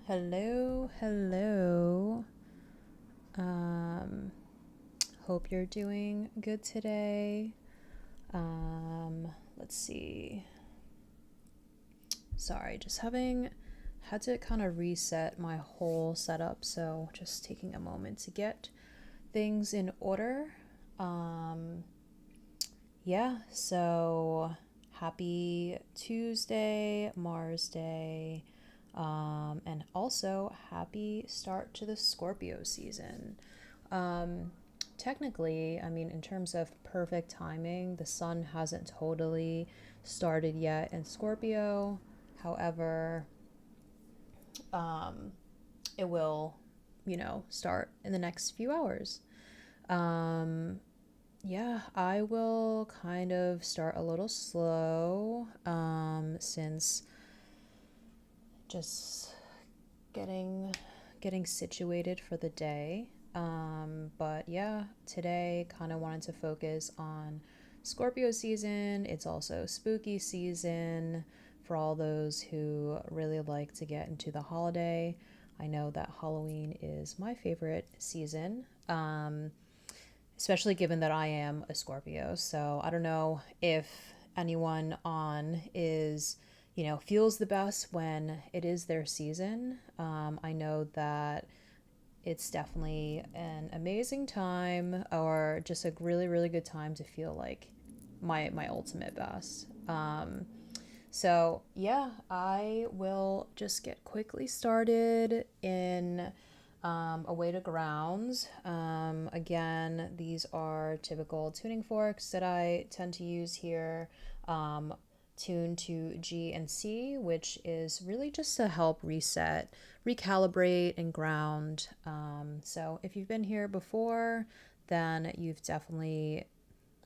Hello, hello. Um, Hope you're doing good today. Let's see. Sorry, just having had to kind of reset my whole setup, so just taking a moment to get things in order. Um, yeah, so happy Tuesday, Mars Day. And also happy start to the Scorpio season. Um, Technically, I mean, in terms of perfect timing, the sun hasn't totally started yet in Scorpio. However, um, it will, start in the next few hours. Um, yeah, I will kind of start a little slow since just getting situated for the day. But yeah, today kind of wanted to focus on Scorpio season. It's also spooky season for all those who really like to get into the holiday. I know that Halloween is my favorite season, especially given that I am a Scorpio. So I don't know if anyone on is, feels the best when it is their season. I know that it's definitely an amazing time or just a really, really good time to feel like my ultimate best. So yeah, I will just get quickly started in A Way to Grounds. Again, these are typical tuning forks that I tend to use here. Tuned to G and C, which is really just to help reset, recalibrate, and ground. So if you've been here before, then you've definitely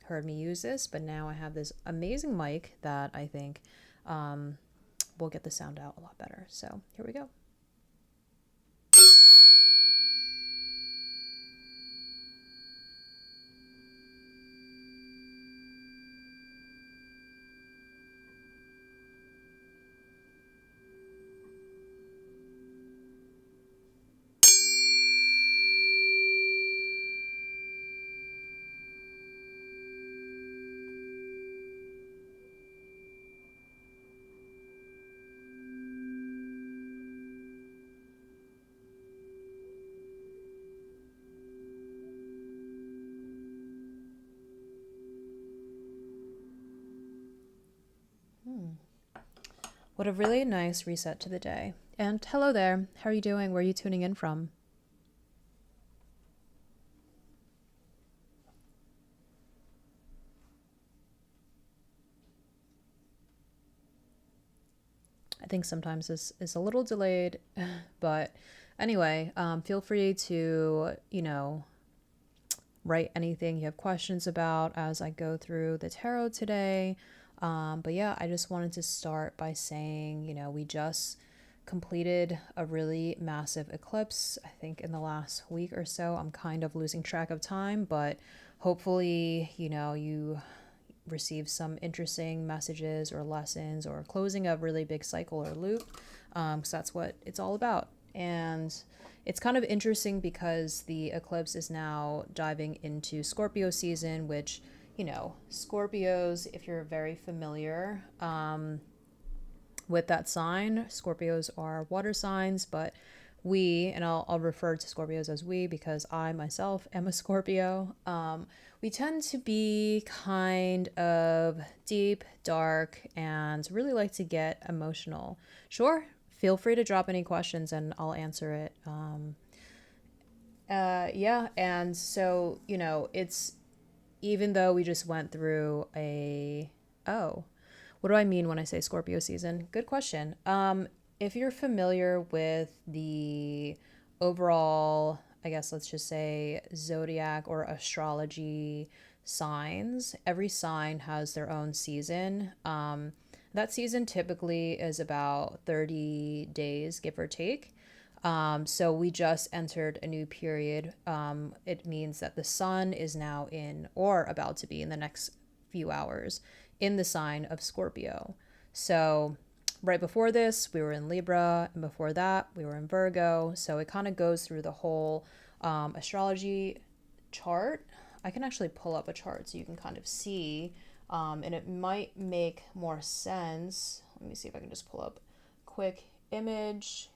heard me use this, but now I have this amazing mic that I think um, will get the sound out a lot better. So here we go. What a really nice reset to the day. And hello there. How are you doing? Where are you tuning in from? I think sometimes this is a little delayed, but anyway, feel free to, write anything you have questions about as I go through the tarot today. But yeah, I just wanted to start by saying, we just completed a really massive eclipse, I think in the last week or so. I'm kind of losing track of time, but hopefully, you receive some interesting messages or lessons or closing a really big cycle or loop, because that's what it's all about. And it's kind of interesting because the eclipse is now diving into Scorpio season, which, Scorpios, if you're very familiar with that sign, Scorpios are water signs, but and I'll refer to Scorpios as we because I myself am a Scorpio, we tend to be kind of deep, dark, and really like to get emotional. Sure, feel free to drop any questions and I'll answer it. Yeah, and so, it's even though we just went through oh, what do I mean when I say Scorpio season? Good question. If you're familiar with the overall, I guess let's just say zodiac or astrology signs, every sign has their own season. That season typically is about 30 days, give or take. So we just entered a new period. It means that the sun is now in, or about to be in the next few hours, in the sign of Scorpio. So right before this, we were in Libra, and before that, we were in Virgo. So it kind of goes through the whole astrology chart. I can actually pull up a chart so you can kind of see, and it might make more sense. Let me see if I can just pull up a quick image.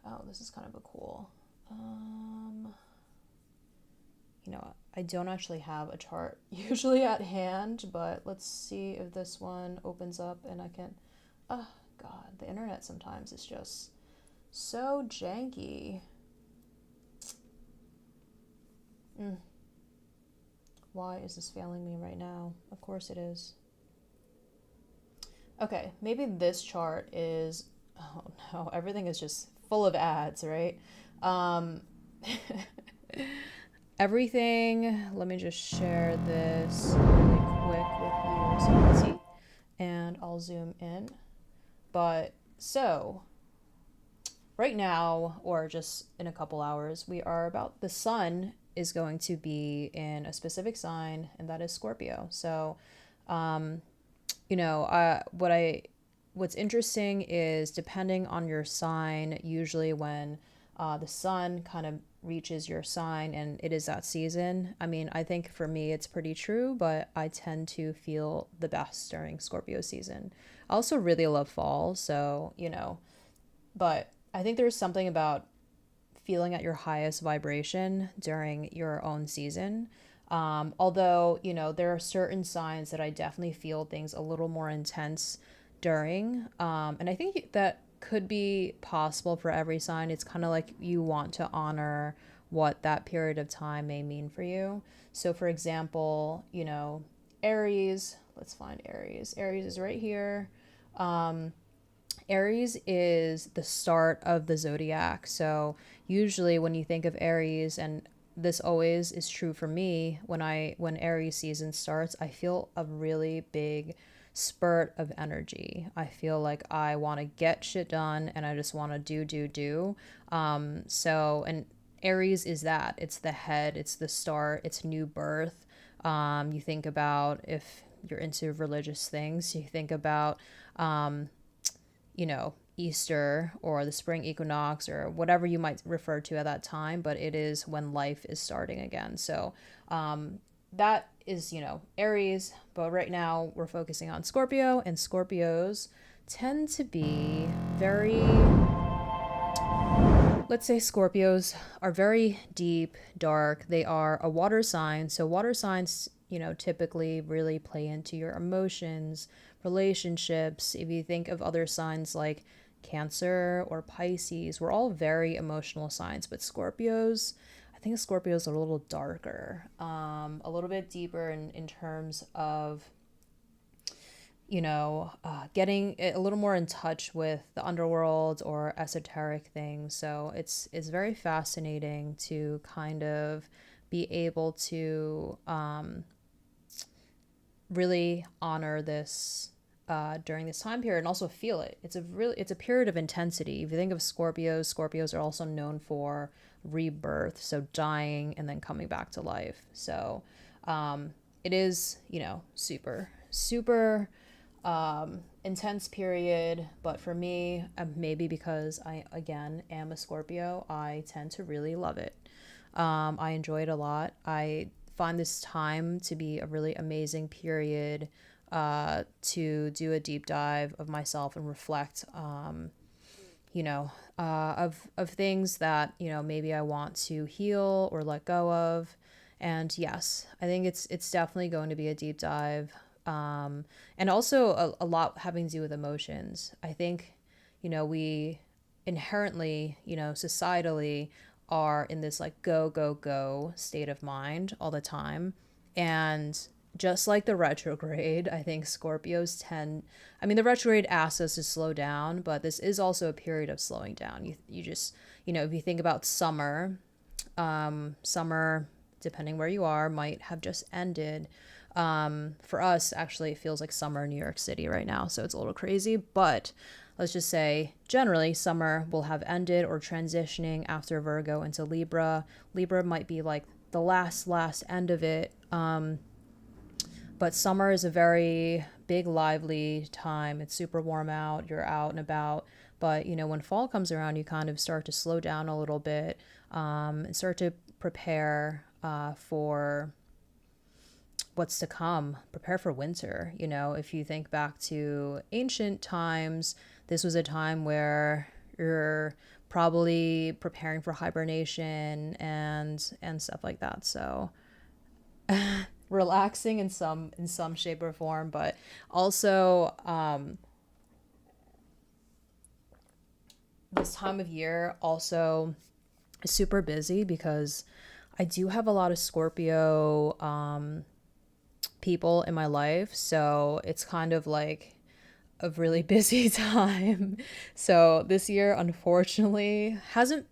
Oh, this is kind of a cool. You know, I don't actually have a chart usually at hand, but let's see if this one opens up and I can. Oh, God, the internet sometimes is just so janky. Why is this failing me right now? Of course it is. Okay, maybe this chart is. Oh no, everything is just full of ads, right? Um, everything. Let me just share this really quick with you so you can see, and I'll zoom in. But so right now, or just in a couple hours, we are about the sun is going to be in a specific sign, and that is Scorpio. So, you know, what's interesting is depending on your sign, usually when the sun kind of reaches your sign and it is that season. I mean, I think for me it's pretty true, but I tend to feel the best during Scorpio season. I also really love fall, so, you know, but I think there's something about feeling at your highest vibration during your own season. Although, you know, there are certain signs that I definitely feel things a little more intense during. And I think that could be possible for every sign. It's kind of like you want to honor what that period of time may mean for you. So, for example, you know, Aries, let's find Aries. Aries is right here. Aries is the start of the zodiac. So usually when you think of Aries, and this always is true for me, when Aries season starts, I feel a really big spurt of energy. I feel like I want to get shit done and I just want to do. And Aries is that. It's the head, it's the start, it's new birth. You think about, if you're into religious things, you think about you know, Easter or the spring equinox or whatever you might refer to at that time, but it is when life is starting again. So that is, you know, Aries, but right now we're focusing on Scorpio, and Scorpios tend to be very, let's say Scorpios are very deep, dark. They are a water sign. So water signs, you know, typically really play into your emotions, relationships. If you think of other signs like Cancer or Pisces, we're all very emotional signs, but Scorpios, I think Scorpios are a little darker, a little bit deeper in terms of, you know, getting a little more in touch with the underworld or esoteric things. So it's very fascinating to kind of be able to really honor this during this time period and also feel it. It's a period of intensity. If you think of Scorpios, Scorpios are also known for rebirth, so dying and then coming back to life. So it is, you know, super intense period. But for me, maybe because I again am a Scorpio, I tend to really love it. I enjoy it a lot. I find this time to be a really amazing period to do a deep dive of myself and reflect, you know, of things that, you know, maybe I want to heal or let go of. And yes, I think it's definitely going to be a deep dive. And also a lot having to do with emotions. I think, you know, we inherently, you know, societally are in this like go state of mind all the time. And just like the retrograde, I think Scorpios tend, I mean, the retrograde asks us to slow down, but this is also a period of slowing down. You just, you know, if you think about summer, summer, depending where you are, might have just ended. For us, actually, it feels like summer in New York City right now, so it's a little crazy, but let's just say generally summer will have ended or transitioning after Virgo into Libra. Libra might be like the last end of it. But summer is a very big lively time. It's super warm out, you're out and about. But, when fall comes around, you kind of start to slow down a little bit, and start to prepare for what's to come, prepare for winter. If you think back to ancient times, this was a time where you're probably preparing for hibernation and stuff like that. So relaxing in some shape or form, but also this time of year also is super busy because I do have a lot of Scorpio people in my life, so it's kind of like a really busy time. So this year, unfortunately, hasn't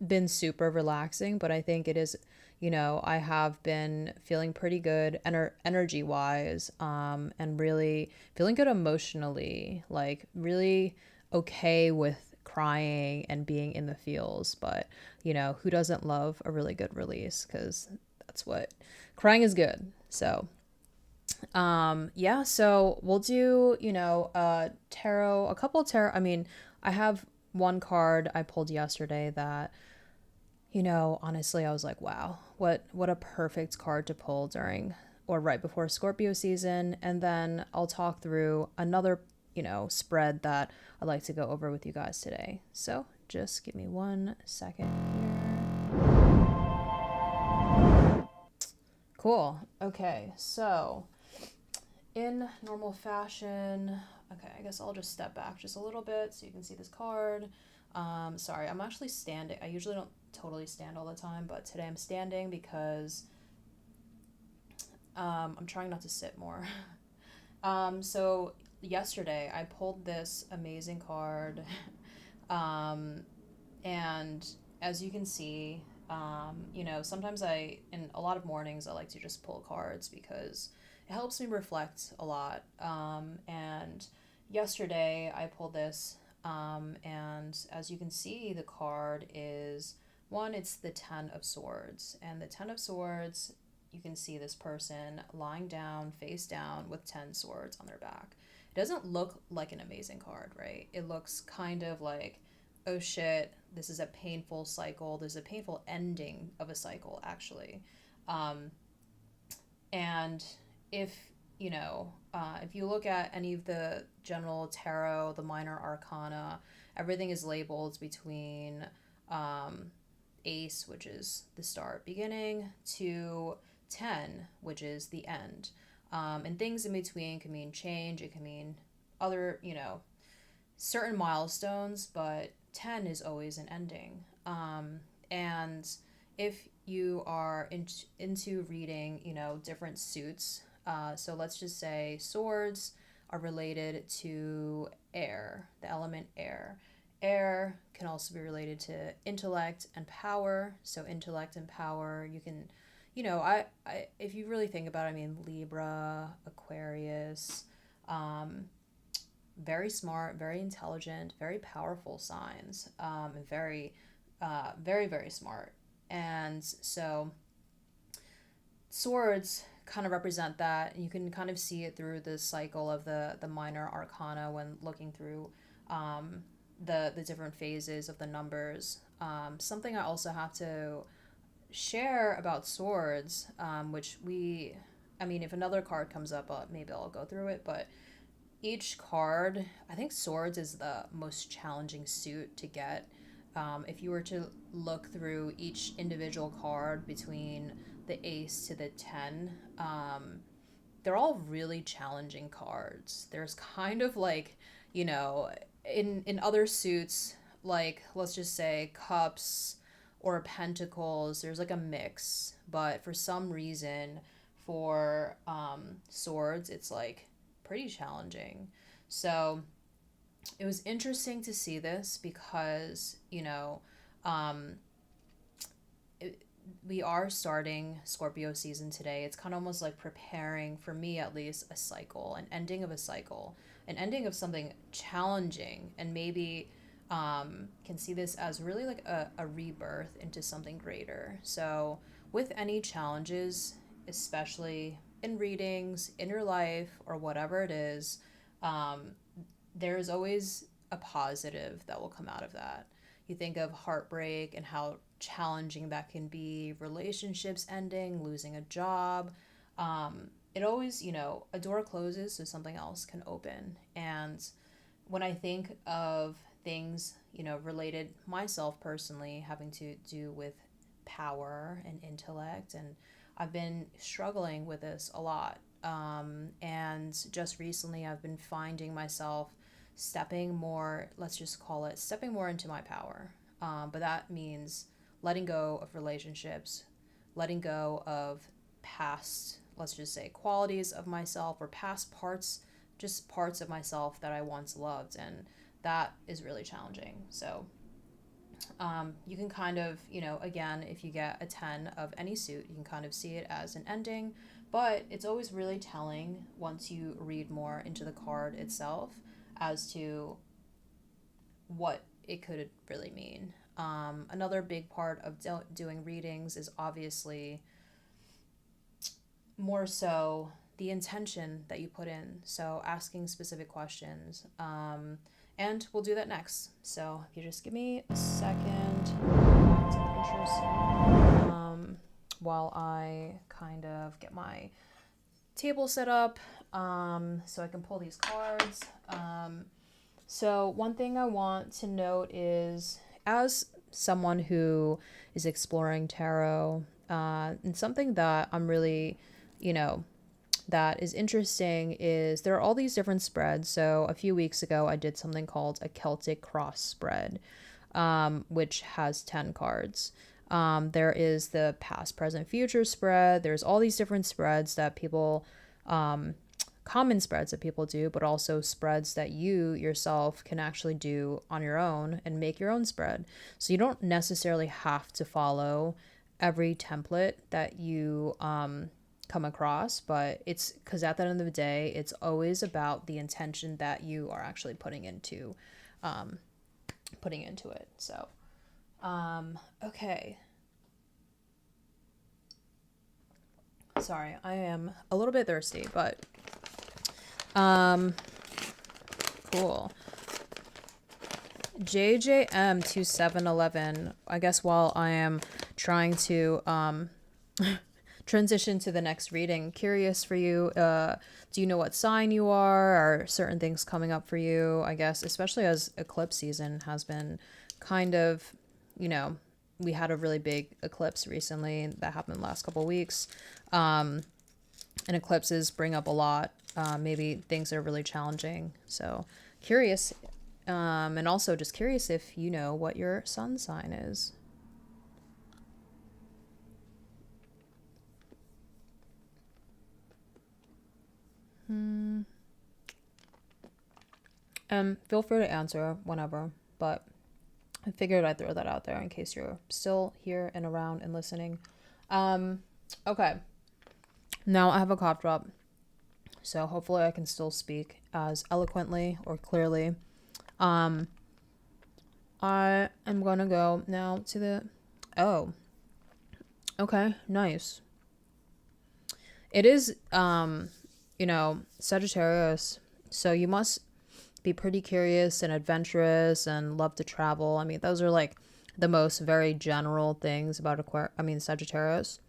been super relaxing, but I think it is, I have been feeling pretty good energy wise, and really feeling good emotionally, like really okay with crying and being in the feels. But, who doesn't love a really good release? Because that's what crying is good. So yeah, so we'll do, tarot, a couple of tarot. I mean, I have one card I pulled yesterday that, honestly, I was like, wow, what a perfect card to pull during or right before Scorpio season. And then I'll talk through another, spread that I'd like to go over with you guys today. So just give me 1 second here. Cool. Okay, so in normal fashion, okay, I guess I'll just step back just a little bit so you can see this card. Sorry, I'm actually standing. I usually don't totally stand all the time, but today I'm standing because I'm trying not to sit more. So yesterday I pulled this amazing card, and as you can see, sometimes in a lot of mornings, I like to just pull cards because it helps me reflect a lot. And yesterday I pulled this, and as you can see, the card is one, it's the Ten of Swords. And the Ten of Swords, you can see this person lying down, face down, with 10 swords on their back. It doesn't look like an amazing card, right? It looks kind of like, oh shit, this is a painful cycle. There's a painful ending of a cycle, actually. Um, and if, if you look at any of the general tarot, the minor arcana, everything is labeled between ace, which is the start, beginning, to 10, which is the end. And things in between can mean change, it can mean other, certain milestones, but 10 is always an ending. And if you are into reading, different suits, so let's just say swords are related to air, the element air. Air can also be related to intellect and power. So intellect and power, you can, if you really think about it, I mean, Libra, Aquarius, very smart, very intelligent, very powerful signs, and very, very smart. And so swords kind of represent that. And you can kind of see it through the cycle of the minor arcana when looking through the different phases of the numbers. Something I also have to share about swords, I mean, if another card comes up, maybe I'll go through it, but each card, I think swords is the most challenging suit to get. If you were to look through each individual card between the ace to the 10, they're all really challenging cards. There's kind of like, in other suits, like let's just say cups or pentacles, there's like a mix. But for some reason, for swords, it's like pretty challenging. So it was interesting to see this because, um, we are starting Scorpio season today. It's kind of almost like preparing, for me at least, a cycle, an ending of a cycle, an ending of something challenging, and maybe can see this as really like a rebirth into something greater. So with any challenges, especially in readings, in your life, or whatever it is, um, there's always a positive that will come out of that. You think of heartbreak and how challenging that can be, relationships ending, losing a job. It always, a door closes so something else can open. And when I think of things, related myself personally having to do with power and intellect, and I've been struggling with this a lot. And just recently, I've been finding myself stepping more, let's just call it stepping more into my power. But that means letting go of relationships, letting go of past, let's just say, qualities of myself or past parts, just parts of myself that I once loved. And that is really challenging. So you can kind of, again, if you get a 10 of any suit, you can kind of see it as an ending, but it's always really telling once you read more into the card itself as to what it could really mean. Another big part of doing readings is obviously more so the intention that you put in. So asking specific questions. And we'll do that next. So if you just give me a second while I kind of get my table set up so I can pull these cards. So one thing I want to note is, as someone who is exploring tarot, and something that I'm really, that is interesting is there are all these different spreads. So a few weeks ago, I did something called a Celtic cross spread, which has 10 cards. There is the past, present, future spread. There's all these different spreads that people, common spreads that people do, but also spreads that you yourself can actually do on your own and make your own spread. So you don't necessarily have to follow every template that you come across, but it's because at the end of the day, it's always about the intention that you are actually putting into it. So okay, sorry, I am a little bit thirsty, but cool. JJM2711, I guess while I am trying to transition to the next reading, curious for you, do you know what sign you are? Are certain things coming up for you? I guess especially as eclipse season has been kind of, we had a really big eclipse recently that happened the last couple of weeks, and eclipses bring up a lot, maybe things that are really challenging. So curious, and also just curious if you know what your sun sign is. Feel free to answer whenever, but I figured I'd throw that out there in case you're still here and around and listening. Okay. Now I have a cough drop, so hopefully I can still speak as eloquently or clearly. I am gonna go now to the... Oh. Okay, nice. It is, Sagittarius, so you must be pretty curious and adventurous and love to travel. I mean, those are like the most very general things about Sagittarius.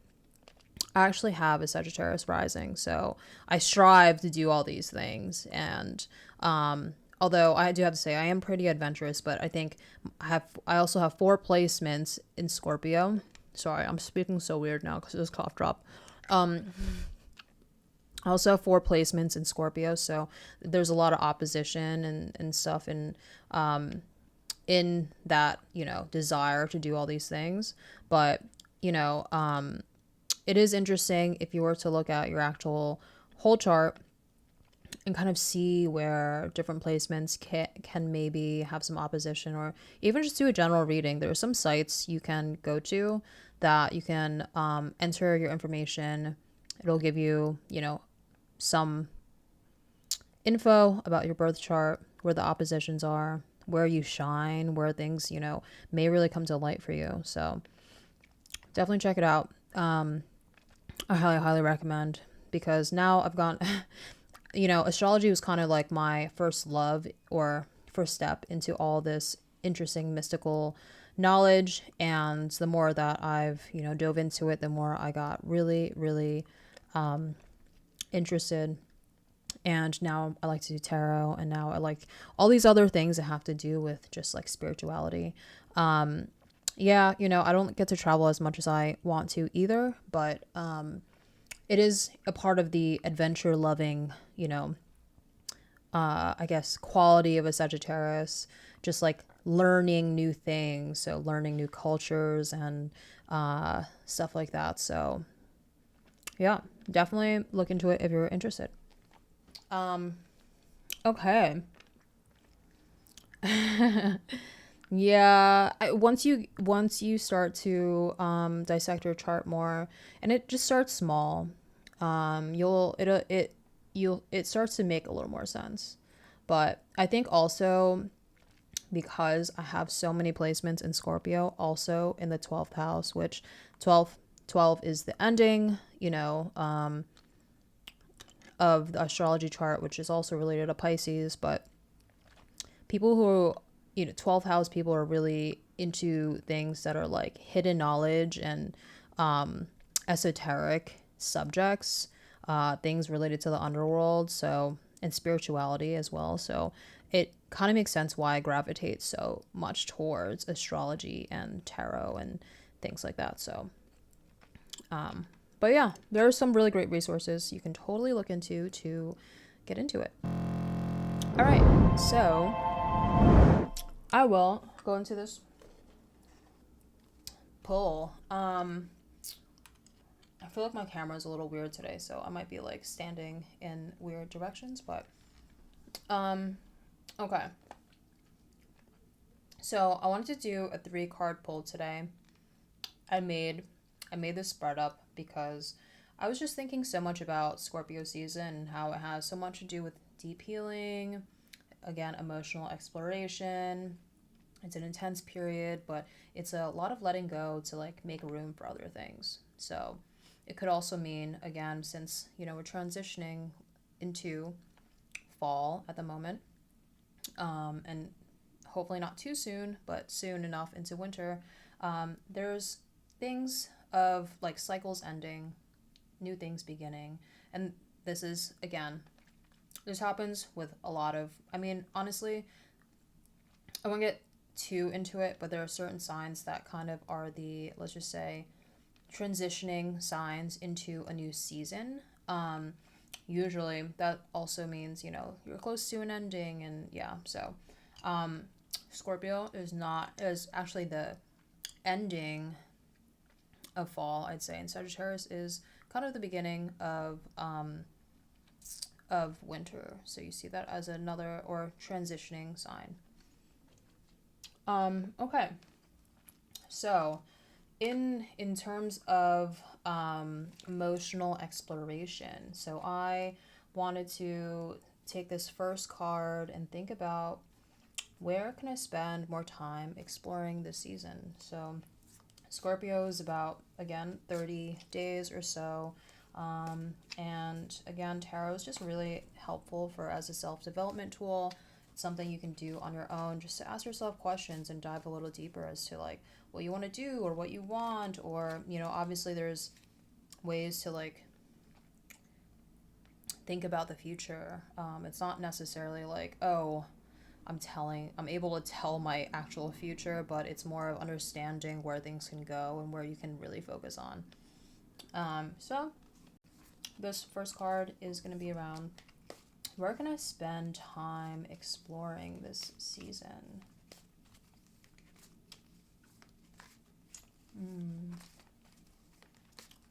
I actually have a Sagittarius rising, so I strive to do all these things. And although I do have to say I am pretty adventurous, but I think I also have 4 placements in Scorpio. Sorry, I'm speaking so weird now because of this cough drop. I also have 4 placements in Scorpio, so there's a lot of opposition and stuff in that, desire to do all these things. But, it is interesting if you were to look at your actual whole chart and kind of see where different placements can maybe have some opposition, or even just do a general reading. There are some sites you can go to that you can enter your information. It'll give you, some info about your birth chart, where the oppositions are, where you shine, where things, may really come to light for you. So definitely check it out. I highly, highly recommend, because now I've gone, astrology was kind of like my first love or first step into all this interesting mystical knowledge. And the more that I've, dove into it, the more I got really, really interested. And now I like to do tarot, and now I like all these other things that have to do with just like spirituality. Yeah, I don't get to travel as much as I want to either, but it is a part of the adventure loving, I guess, quality of a Sagittarius, just like learning new things. So learning new cultures and stuff like that. So yeah, definitely look into it if you're interested. Okay. Yeah, once you start to dissect your chart more, and it just starts small, it starts to make a little more sense. But I think also because I have so many placements in Scorpio, also in the 12th house, which 12 is the ending, of the astrology chart, which is also related to Pisces. But people who, 12th house people are really into things that are like hidden knowledge and esoteric subjects, things related to the underworld, so, and spirituality as well. So it kind of makes sense why I gravitate so much towards astrology and tarot and things like that. So but yeah, there are some really great resources you can totally look into to get into it. All right, so I will go into this pull. I feel like my camera is a little weird today, so I might be like standing in weird directions, but okay. So I wanted to do a 3-card pull today. I made this spread up because I was just thinking so much about Scorpio season and how it has so much to do with deep healing, again, emotional exploration. It's an intense period, but it's a lot of letting go to like make room for other things. So it could also mean, again, since, we're transitioning into fall at the moment, and hopefully not too soon, but soon enough into winter, there's things of like cycles ending, new things beginning. And this is, again, this happens with a lot of, honestly, I won't get too into it, but there are certain signs that kind of are the, let's just say, transitioning signs into a new season. Usually that also means, you're close to an ending, and yeah, so Scorpio is actually the ending of fall, I'd say, and Sagittarius is kind of the beginning of winter. So you see that as another or transitioning sign. Okay. So in terms of emotional exploration, so I wanted to take this first card and think about where can I spend more time exploring this season. So Scorpio is about, again, 30 days or so. And again, tarot is just really helpful as a self-development tool. It's something you can do on your own just to ask yourself questions and dive a little deeper as to like what you want to do or what you want, or, obviously there's ways to like think about the future. It's not necessarily like, oh, I'm able to tell my actual future, but it's more of understanding where things can go and where you can really focus on. So this first card is going to be around where can I spend time exploring this season?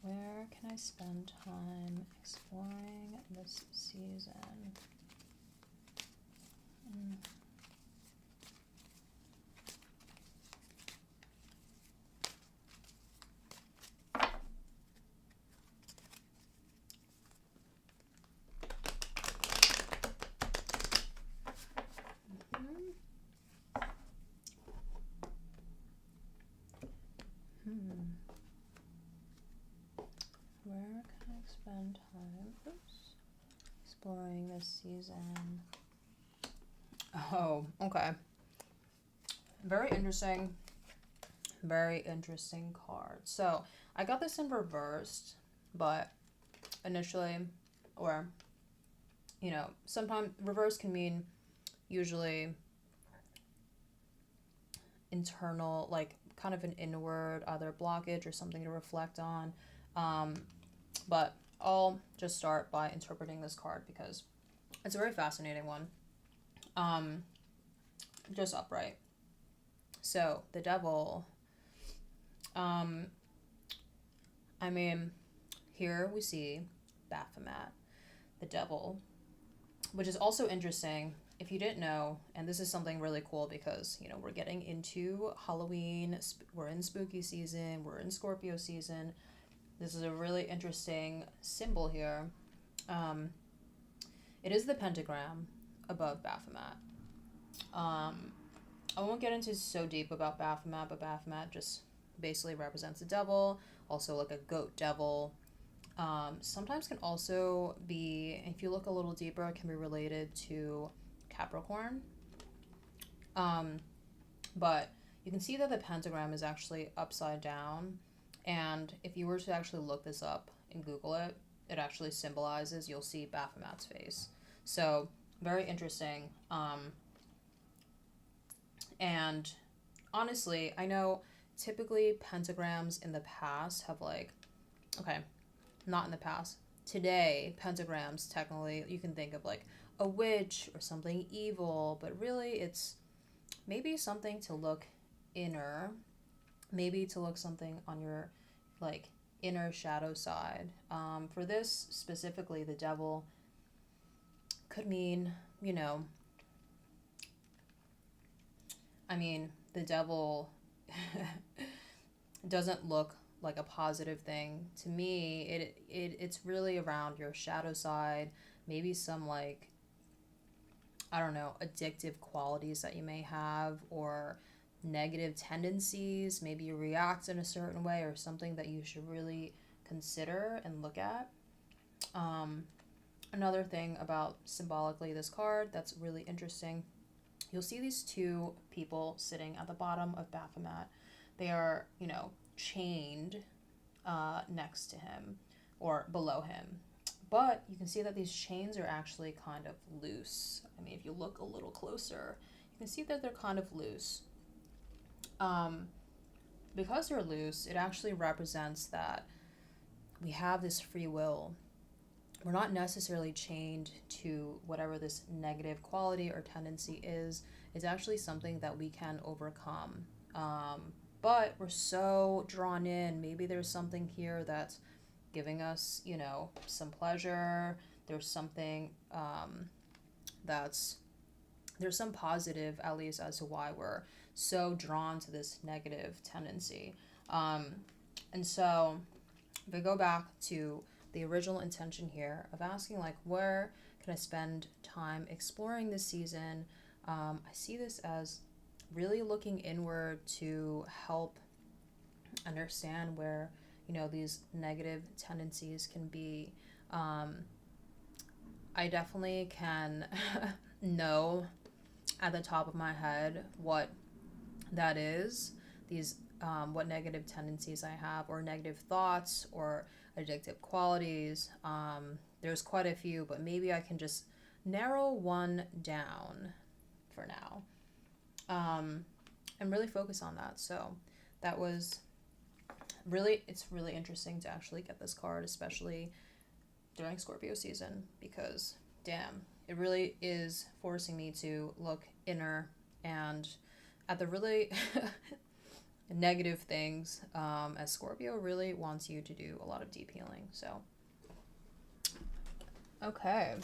Where can I spend time exploring this season? Where can I spend time exploring this season. Oh, okay. Very interesting. Very interesting card. So I got this in reversed, but initially, or, you know, sometimes reverse can mean usually internal, like kind of an inward, either blockage or something to reflect on. But I'll just start by interpreting this card because it's a very fascinating one. Just upright. So the devil. I mean, here we see Baphomet, the devil, which is also interesting if you didn't know. And this is something really cool because, you know, we're getting into Halloween, we're in spooky season, we're in Scorpio season. This is a really interesting symbol here. It is the pentagram above Baphomet. I won't get into so deep about Baphomet, but Baphomet just basically represents the devil, also like a goat devil. Sometimes can also be, if you look a little deeper, it can be related to Capricorn. But you can see that the pentagram is actually upside down. And if you were to actually look this up and Google it, it actually symbolizes, you'll see Baphomet's face. So very interesting. And honestly, I know typically pentagrams in the past have like, okay, not in the past. Today, pentagrams, technically, you can think of like a witch or something evil, but really it's maybe something to look inner, maybe to look something on your like inner shadow side. For this specifically, the devil could mean, you know, I mean, the devil doesn't look like a positive thing to me. It's really around your shadow side, maybe some like, I don't know, addictive qualities that you may have, or negative tendencies. Maybe you react in a certain way, or something that you should really consider and look at. Another thing about symbolically this card that's really interesting, you'll see these two people sitting at the bottom of Baphomet. They are, you know, chained next to him or below him. But you can see that these chains are actually kind of loose. I mean, if you look a little closer, you can see that they're kind of loose. Because they're loose, it actually represents that we have this free will. We're not necessarily chained to whatever this negative quality or tendency is. It's actually something that we can overcome. But we're so drawn in. Maybe there's something here that's giving us, you know, some pleasure. There's something there's some positive, at least, as to why we're so drawn to this negative tendency. And so if I go back to the original intention here of asking, like, where can I spend time exploring this season? I see this as really looking inward to help understand where, you know, these negative tendencies can be. I definitely can know at the top of my head what that is, these what negative tendencies I have, or negative thoughts, or addictive qualities. There's quite a few, but maybe I can just narrow one down for now, and really focus on that. So that was really, it's really interesting to actually get this card, especially during Scorpio season, because damn, it really is forcing me to look inner and at the really negative things, as Scorpio really wants you to do a lot of deep healing. So, okay.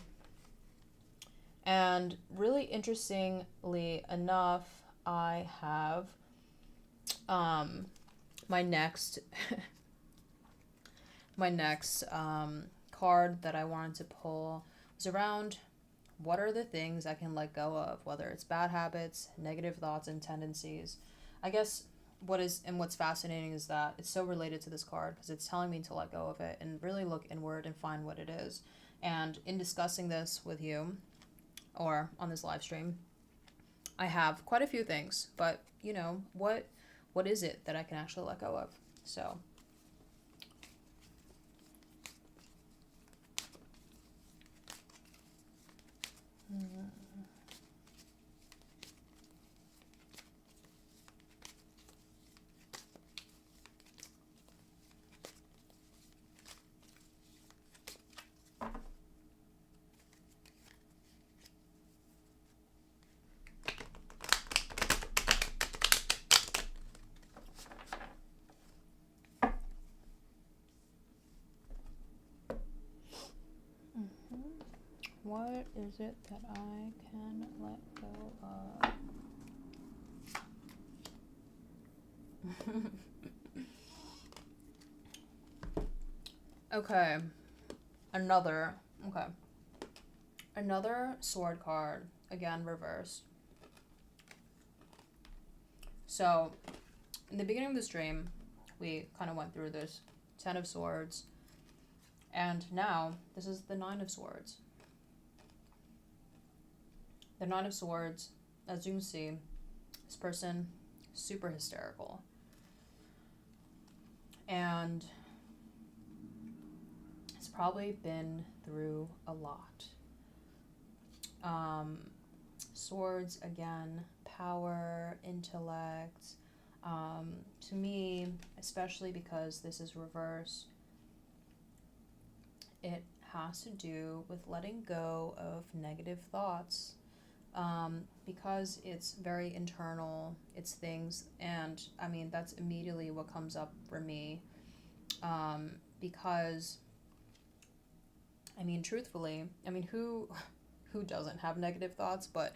And really interestingly enough, I have my next my next card that I wanted to pull was around what are the things I can let go of, whether it's bad habits, negative thoughts and tendencies. I guess what's fascinating is that it's so related to this card because it's telling me to let go of it and really look inward and find what it is. And in discussing this with you, or on this live stream, I have quite a few things, but you know, what is it that I can actually let go of? So what is it that I can let go of? Okay. Another. Okay. Another sword card. Again, reversed. So, in the beginning of the stream, we kind of went through this Ten of Swords. And now, this is the Nine of Swords. The Nine of Swords, as you can see, this person, super hysterical. And it's probably been through a lot. Swords, again, power, intellect. To me, especially because this is reversed, it has to do with letting go of negative thoughts. Because it's very internal, it's things, and I mean, that's immediately what comes up for me. Because, I mean, truthfully, I mean, who doesn't have negative thoughts? But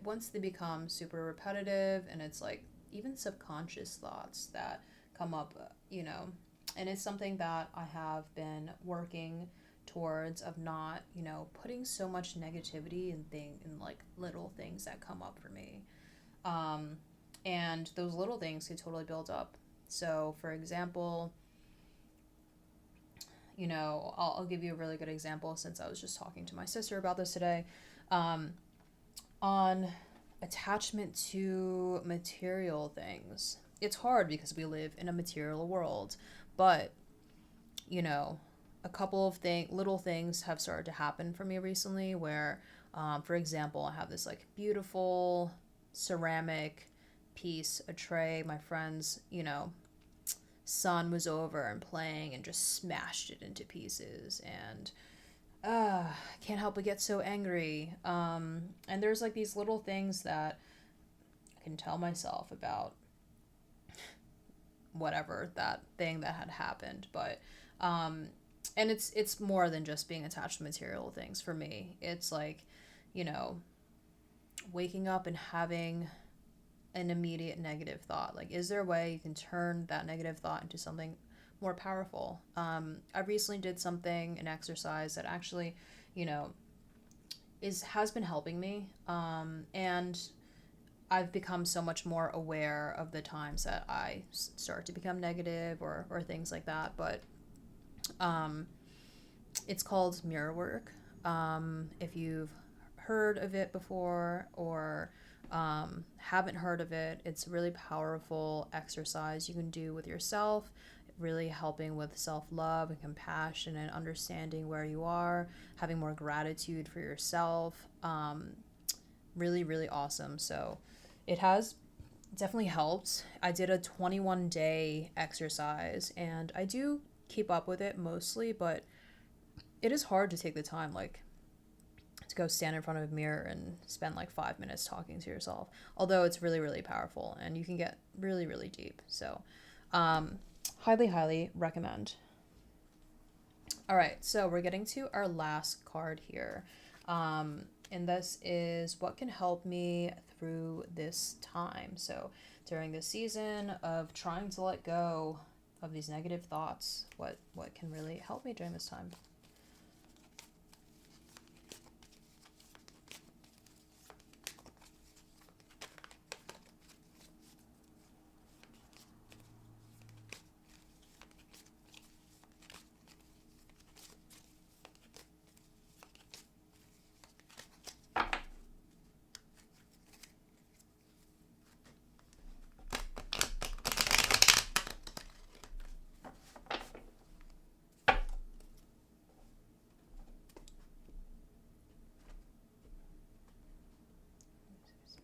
once they become super repetitive, and it's like even subconscious thoughts that come up, you know, and it's something that I have been working towards, of not, you know, putting so much negativity in like little things that come up for me. And those little things could totally build up. So for example, you know, I'll give you a really good example, since I was just talking to my sister about this today, on attachment to material things. It's hard because we live in a material world, but you know, a couple of little things have started to happen for me recently where, for example, I have this like beautiful ceramic piece, a tray. My friend's, you know, son was over and playing and just smashed it into pieces, and I can't help but get so angry. And there's like these little things that I can tell myself about whatever that thing that had happened, but and it's more than just being attached to material things for me. It's like, you know, waking up and having an immediate negative thought. Like, is there a way you can turn that negative thought into something more powerful? I recently did an exercise that actually, you know, has been helping me. And I've become so much more aware of the times that I start to become negative or things like that. But it's called mirror work. If you've heard of it before or haven't heard of it, it's a really powerful exercise you can do with yourself, really helping with self-love and compassion and understanding where you are, having more gratitude for yourself. Really, really awesome. So it has definitely helped. I did a 21-day exercise, and I do keep up with it mostly, but it is hard to take the time, like, to go stand in front of a mirror and spend like 5 minutes talking to yourself. Although it's really, really powerful, and you can get really, really deep. So, highly, highly recommend. All right, so we're getting to our last card here. And this is what can help me through this time. So during this season of trying to let go of these negative thoughts, what can really help me during this time?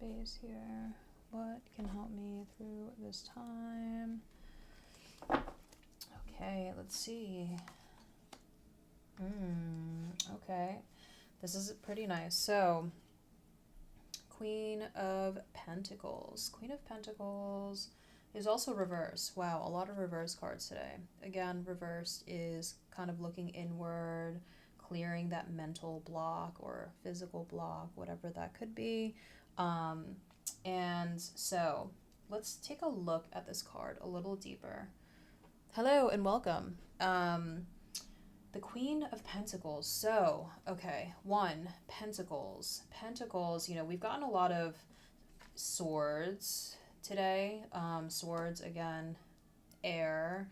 space here. What can help me through this time? Okay, let's see. Okay. This is pretty nice. So, Queen of Pentacles. Queen of Pentacles is also reverse. Wow, a lot of reverse cards today. Again, reversed is kind of looking inward, clearing that mental block or physical block, whatever that could be. And so let's take a look at this card a little deeper. Hello and welcome. The Queen of Pentacles. So, okay, Pentacles. Pentacles, we've gotten a lot of swords today. Swords, again, air.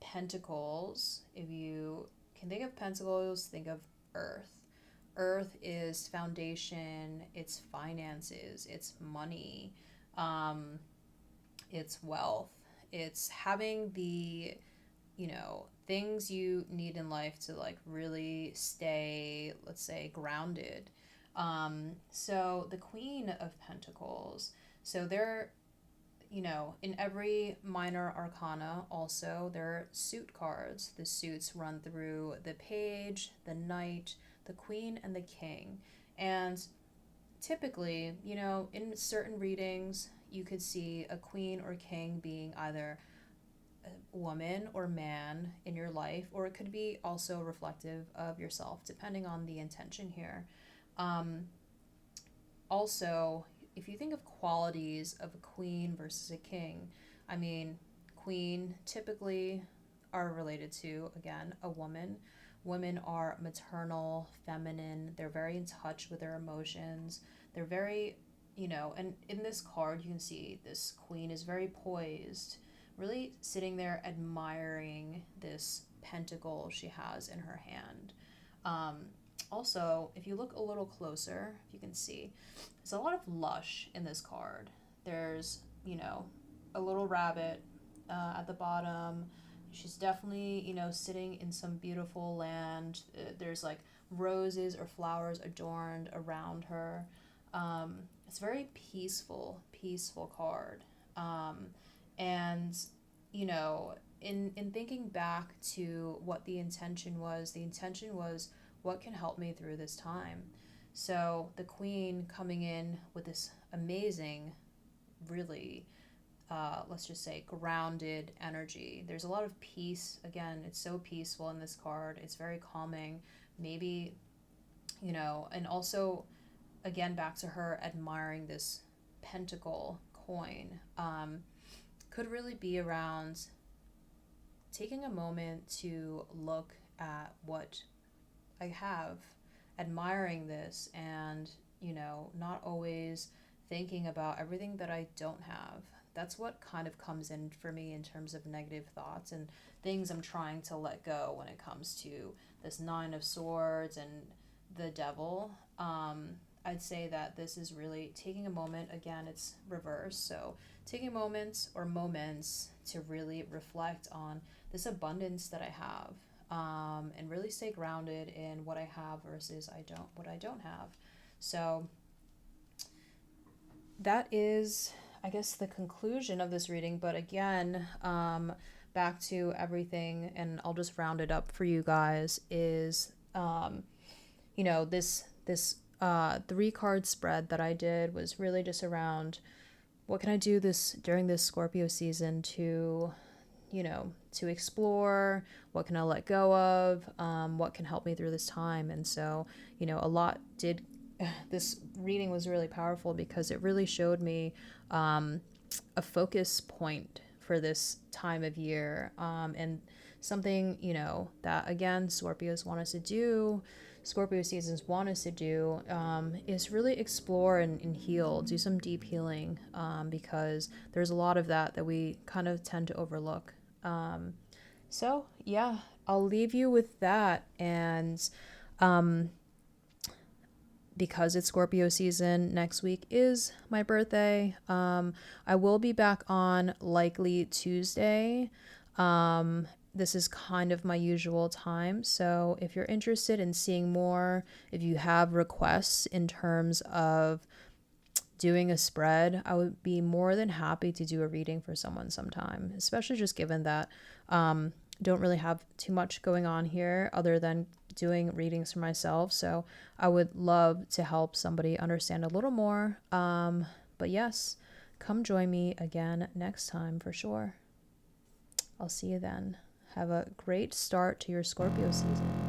Pentacles, if you can think of pentacles, think of earth. Earth is foundation, it's finances, it's money, it's wealth. It's having the things you need in life to really stay, let's say, grounded. So the Queen of Pentacles, so they're, in every minor arcana also, there are suit cards. The suits run through the page, the knight, the queen, and the king. And typically, in certain readings, you could see a queen or king being either woman or man in your life, or it could be also reflective of yourself, depending on the intention here. Also, if you think of qualities of a queen versus a king, I mean, queen typically are related to, again, a woman. Women are maternal, feminine, they're very in touch with their emotions. They're very, and in this card, you can see this queen is very poised, really sitting there admiring this pentacle she has in her hand. Also, if you look a little closer, if you can see, there's a lot of lush in this card. There's, a little rabbit at the bottom. She's definitely, sitting in some beautiful land. There's roses or flowers adorned around her. It's a very peaceful card. And, in thinking back to what the intention was what can help me through this time. So the queen coming in with this amazing, really, let's just say, grounded energy. There's a lot of peace. Again, it's so peaceful in this card. It's very calming. Maybe, and also, again, back to her admiring this pentacle coin. Could really be around taking a moment to look at what I have, admiring this, and, not always thinking about everything that I don't have. That's what kind of comes in for me in terms of negative thoughts and things I'm trying to let go when it comes to this Nine of Swords and the Devil. I'd say that this is really taking a moment. Again, it's reverse, so taking moments to really reflect on this abundance that I have, and really stay grounded in what I have versus what I don't have. So that is, I guess, the conclusion of this reading. But again, back to everything, and I'll just round it up for you guys, is this 3-card spread that I did was really just around what can I do during this Scorpio season to explore, what can I let go of, what can help me through this time. And so, this reading was really powerful because it really showed me a focus point for this time of year, and something, that, again, Scorpio seasons want us to do, is really explore and heal, do some deep healing, because there's a lot of that we kind of tend to overlook. So yeah, I'll leave you with that. And because it's Scorpio season, next week is my birthday. I will be back on likely Tuesday. This is kind of my usual time. So if you're interested in seeing more, if you have requests in terms of doing a spread, I would be more than happy to do a reading for someone sometime, especially just given that don't really have too much going on here other than doing readings for myself. So I would love to help somebody understand a little more. But yes, come join me again next time for sure. I'll see you then. Have a great start to your Scorpio season.